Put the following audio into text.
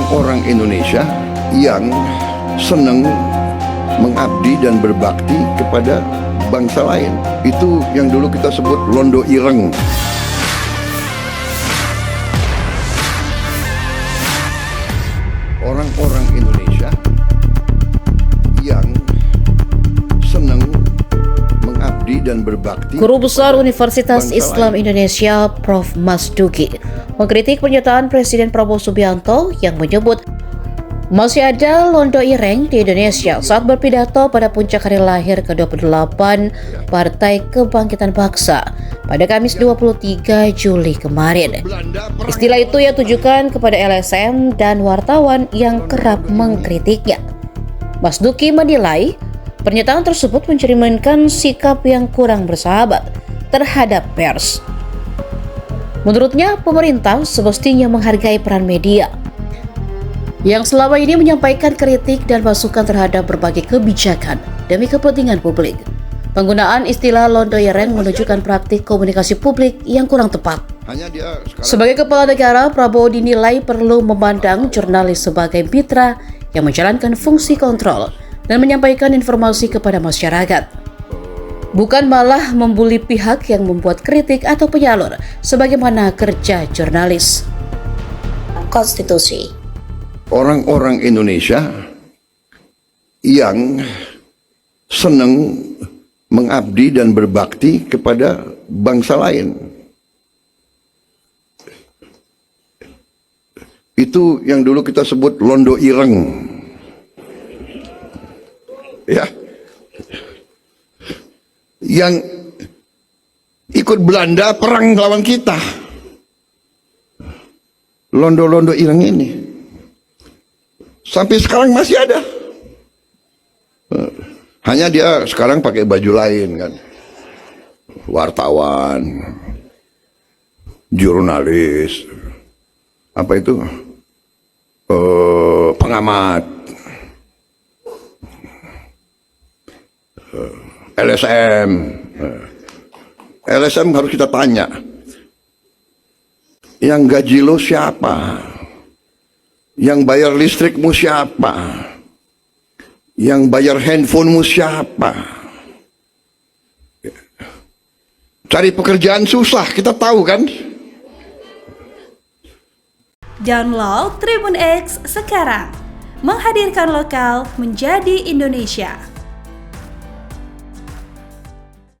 orang-orang Indonesia yang senang mengabdi dan berbakti kepada bangsa lain. Itu yang dulu kita sebut londo ireng. Orang-orang Indonesia yang senang mengabdi dan berbakti. Guru Besar Universitas Islam Indonesia Prof. Masduki mengkritik pernyataan Presiden Prabowo Subianto yang menyebut masih ada londo ireng di Indonesia saat berpidato pada puncak hari lahir ke-28 Partai Kebangkitan Bangsa pada Kamis 23 Juli kemarin. Istilah itu ia tujukan kepada LSM dan wartawan yang kerap mengkritiknya. Masduki menilai pernyataan tersebut mencerminkan sikap yang kurang bersahabat terhadap pers. Menurutnya, pemerintah semestinya menghargai peran media yang selama ini menyampaikan kritik dan masukan terhadap berbagai kebijakan demi kepentingan publik. Penggunaan istilah londo ireng menunjukkan praktik komunikasi publik yang kurang tepat. Sebagai kepala negara, Prabowo dinilai perlu memandang jurnalis sebagai mitra yang menjalankan fungsi kontrol dan menyampaikan informasi kepada masyarakat, bukan malah membuli pihak yang membuat kritik atau penyalur sebagaimana kerja jurnalis. Konstitusi. Orang-orang Indonesia yang senang mengabdi dan berbakti kepada bangsa lain. Itu yang dulu kita sebut londo ireng. Ya. Yang ikut Belanda perang lawan kita. Londo-londo ireng ini sampai sekarang masih ada. Hanya dia sekarang pakai baju lain kan. Wartawan, jurnalis, apa itu? Pengamat, LSM. LSM harus kita tanya, yang gaji lo siapa? Yang bayar listrikmu siapa? Yang bayar handphonemu siapa? Cari pekerjaan susah, kita tahu kan? Download Tribun X sekarang, menghadirkan lokal menjadi Indonesia.